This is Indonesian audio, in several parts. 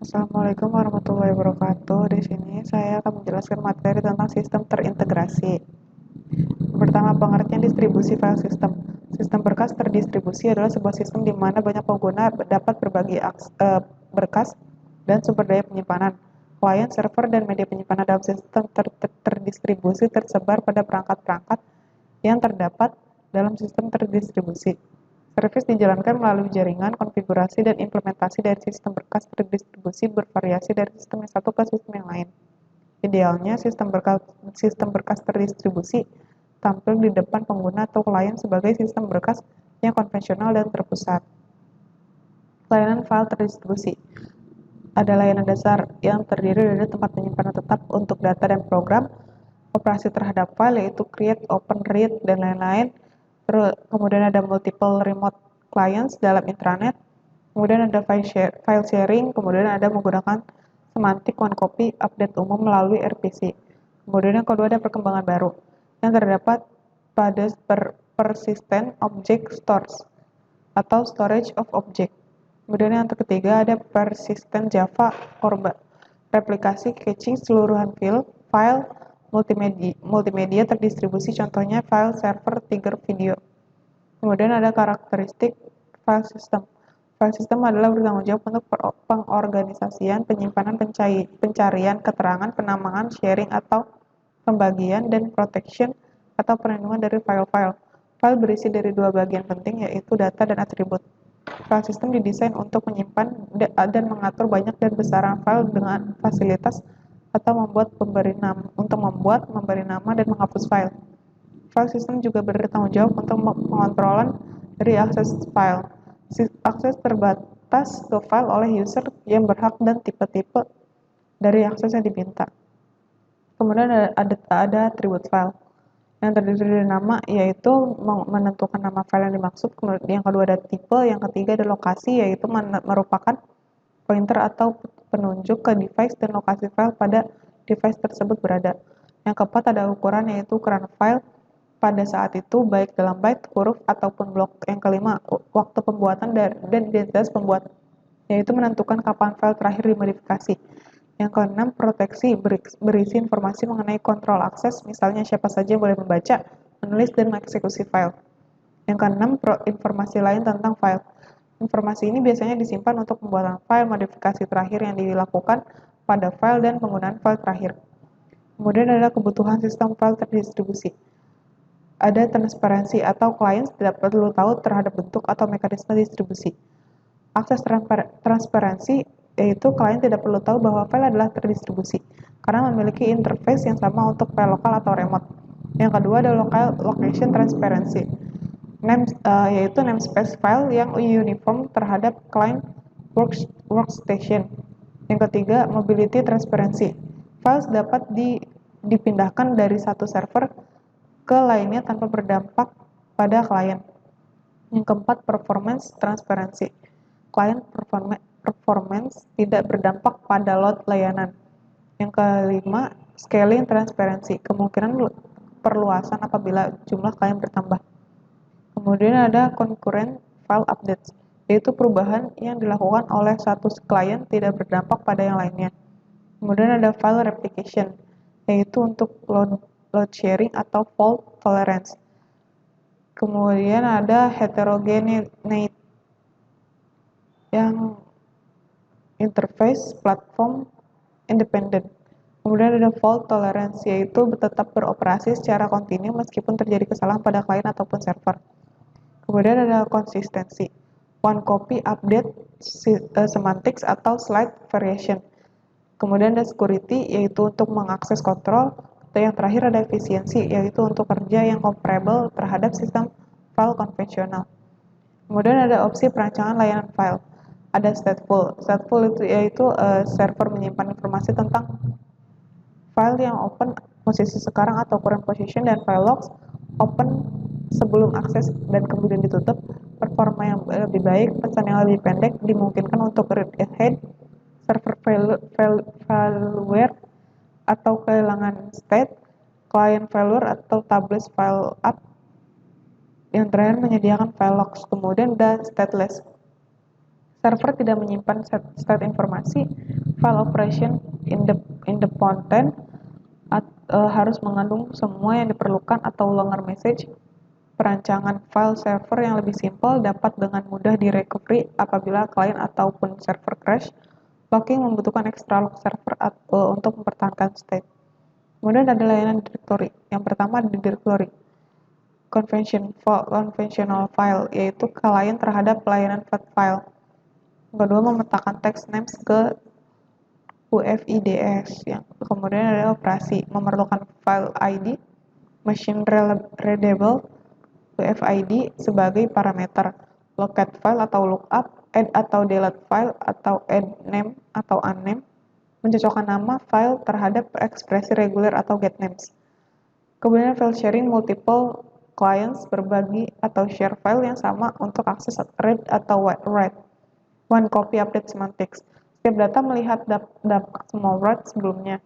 Assalamualaikum warahmatullahi wabarakatuh. Di sini saya akan menjelaskan materi tentang sistem terintegrasi. Pertama, pengertian distribusi file system. Sistem berkas terdistribusi adalah sebuah sistem di mana banyak pengguna dapat berbagi berkas dan sumber daya penyimpanan. Klien, server, dan media penyimpanan dalam sistem terdistribusi tersebar pada perangkat-perangkat yang terdapat dalam sistem terdistribusi. Servis dijalankan melalui jaringan, konfigurasi, dan implementasi dari sistem berkas terdistribusi bervariasi dari sistem yang satu ke sistem yang lain. Idealnya, sistem berkas terdistribusi tampil di depan pengguna atau klien sebagai sistem berkas yang konvensional dan terpusat. Layanan file terdistribusi ada layanan dasar yang terdiri dari tempat penyimpanan tetap untuk data dan program, operasi terhadap file yaitu create, open, read, dan lain-lain. Terus kemudian ada multiple remote clients dalam intranet, kemudian ada file sharing, kemudian ada menggunakan semantik one copy update umum melalui RPC. Kemudian yang kedua ada perkembangan baru yang terdapat pada persistent object stores atau storage of object. Kemudian yang ketiga ada persistent Java Corba, replikasi caching seluruhan file multimedia terdistribusi, contohnya file server Tiger Video. Kemudian ada karakteristik file system. File system adalah bertanggung jawab untuk pengorganisasian, penyimpanan, pencarian, keterangan, penamaan, sharing atau pembagian, dan protection atau perlindungan dari file-file. File berisi dari dua bagian penting, yaitu data dan atribut. File system didesain untuk menyimpan dan mengatur banyak dan besaran file dengan fasilitas atau membuat, memberi nama, dan menghapus file. File system juga bertanggung jawab untuk pengontrolan dari akses file. Akses terbatas ke file oleh user yang berhak dan tipe-tipe dari akses yang diminta. Kemudian ada atribut file yang terdiri dari nama, yaitu menentukan nama file yang dimaksud. Kemudian yang kedua ada tipe, yang ketiga ada lokasi, yaitu merupakan pointer atau penunjuk ke device dan lokasi file pada device tersebut berada. Yang keempat ada ukuran, yaitu ukuran file pada saat itu, baik dalam byte, huruf, ataupun blok. Yang kelima, waktu pembuatan dan identitas pembuat, yaitu menentukan kapan file terakhir dimodifikasi. Yang keenam, proteksi berisi informasi mengenai kontrol akses, misalnya siapa saja boleh membaca, menulis, dan mengeksekusi file. Yang keenam, informasi lain tentang file. Informasi ini biasanya disimpan untuk pembuatan file, modifikasi terakhir yang dilakukan pada file, dan penggunaan file terakhir. Kemudian ada kebutuhan sistem file terdistribusi. Ada transparansi atau klien tidak perlu tahu terhadap bentuk atau mekanisme distribusi. Akses transparansi yaitu klien tidak perlu tahu bahwa file adalah terdistribusi karena memiliki interface yang sama untuk file lokal atau remote. Yang kedua ada location transparency, yaitu namespace file yang uniform terhadap client workstation. Yang ketiga, mobility transparency. Files dapat dipindahkan dari satu server ke lainnya tanpa berdampak pada klien. Yang keempat, performance transparency. Client performance tidak berdampak pada load layanan. Yang kelima, scaling transparency. Kemungkinan perluasan apabila jumlah klien bertambah. Kemudian ada concurrent file updates, yaitu perubahan yang dilakukan oleh satu klien tidak berdampak pada yang lainnya. Kemudian ada file replication, yaitu untuk load sharing atau fault tolerance. Kemudian ada heterogeneity yang interface platform independent. Kemudian ada fault tolerance, yaitu tetap beroperasi secara kontinu meskipun terjadi kesalahan pada klien ataupun server. Kemudian ada konsistensi, one copy update semantics atau slide variation. Kemudian ada security, yaitu untuk mengakses kontrol. Dan yang terakhir ada efisiensi, yaitu untuk kerja yang comparable terhadap sistem file konvensional. Kemudian ada opsi perancangan layanan file. Ada stateful. Stateful itu yaitu server menyimpan informasi tentang file yang open posisi sekarang atau current position, dan file logs open sebelum akses dan kemudian ditutup. Performa yang lebih baik, pesan yang lebih pendek, dimungkinkan untuk read ahead, server failure atau kehilangan state, client failure atau tables file up. Yang terakhir menyediakan file logs. Kemudian ada stateless. Server tidak menyimpan state informasi. File operation independent harus mengandung semua yang diperlukan atau longer message. Perancangan file server yang lebih simpel dapat dengan mudah di-recovery apabila klien ataupun server crash. Locking membutuhkan extra lock server untuk mempertahankan state. Kemudian ada layanan directory. Yang pertama ada directory conventional file, yaitu klien terhadap layanan file. Yang kedua, memetakan text names ke UFIDs. Yang kemudian ada operasi, memerlukan file ID, machine readable UFID sebagai parameter, locate file atau lookup, add atau delete file atau add name atau unnamed, mencocokkan nama file terhadap ekspresi reguler atau get names. Kemudian file sharing, multiple clients berbagi atau share file yang sama untuk akses read atau write. One copy update semantics. Setiap data melihat semua write sebelumnya.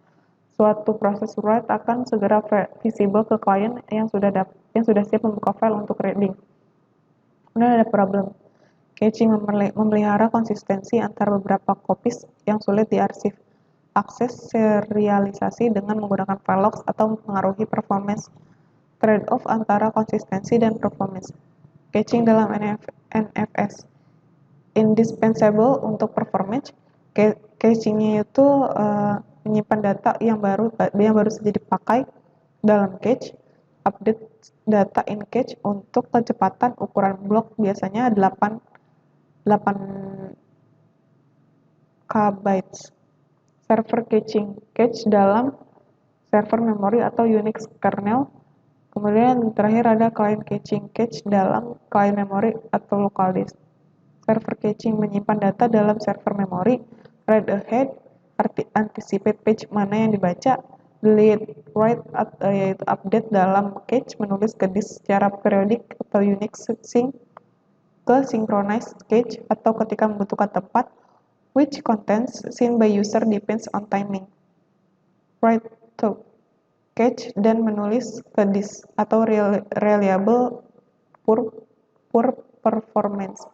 Suatu proses write akan segera visible ke klien yang sudah siap membuka file untuk reading. Kemudian ada problem. Caching memelihara konsistensi antara beberapa copies yang sulit diarsip. Akses serialisasi dengan menggunakan file logs atau mempengaruhi performance. Trade-off antara konsistensi dan performance. Caching dalam NFS. Indispensable untuk performance. Cachingnya itu menyimpan data yang baru saja dipakai dalam cache. Update data in cache untuk kecepatan ukuran blok biasanya 8 KB. Server caching, cache dalam server memory atau Unix kernel. Kemudian terakhir ada client caching, cache dalam client memory atau local disk. Server caching menyimpan data dalam server memory, read ahead, anticipate page mana yang dibaca, delete, write, yaitu update dalam cache, menulis ke disk secara periodik atau Unix sync ke synchronized cache atau ketika membutuhkan tempat, which contents seen by user depends on timing. Write to cache dan menulis ke disk atau reliable poor performance.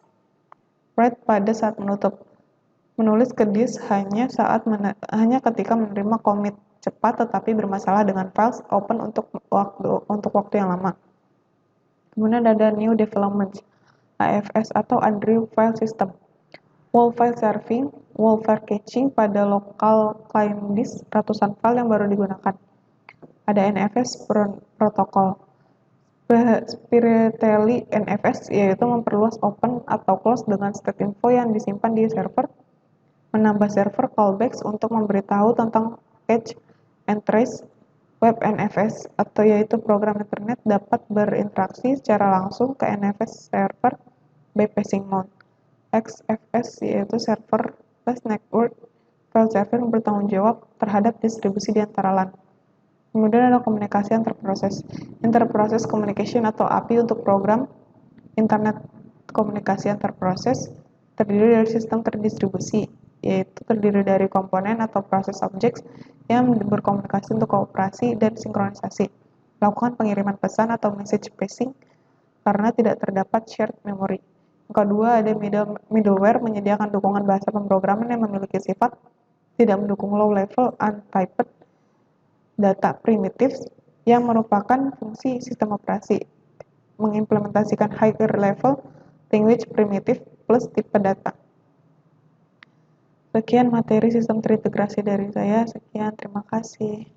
Write pada saat menutup. Menulis ke disk hanya ketika menerima commit cepat tetapi bermasalah dengan files open untuk waktu yang lama. Kemudian ada new development, AFS atau Andrew File System. Wall file serving, wall file caching pada local client disk, ratusan file yang baru digunakan. Ada NFS protokol. Spiritually NFS yaitu memperluas open atau close dengan state info yang disimpan di server, menambah server callbacks untuk memberitahu tentang cache and trace. Web NFS atau yaitu program internet dapat berinteraksi secara langsung ke NFS server by passing mount. XFS yaitu serverless network file server yang bertanggung jawab terhadap distribusi di antara LAN. Kemudian ada komunikasi antarproses. Interprocess communication atau API untuk program internet komunikasi antarproses terdiri dari sistem terdistribusi, yaitu terdiri dari komponen atau proses objects yang berkomunikasi untuk kooperasi dan sinkronisasi. Lakukan pengiriman pesan atau message passing karena tidak terdapat shared memory. Yang kedua, ada middleware menyediakan dukungan bahasa pemrograman yang memiliki sifat tidak mendukung low-level untyped data primitives yang merupakan fungsi sistem operasi, mengimplementasikan higher-level language primitive plus tipe data. Sekian materi sistem terintegrasi dari saya. Sekian, terima kasih.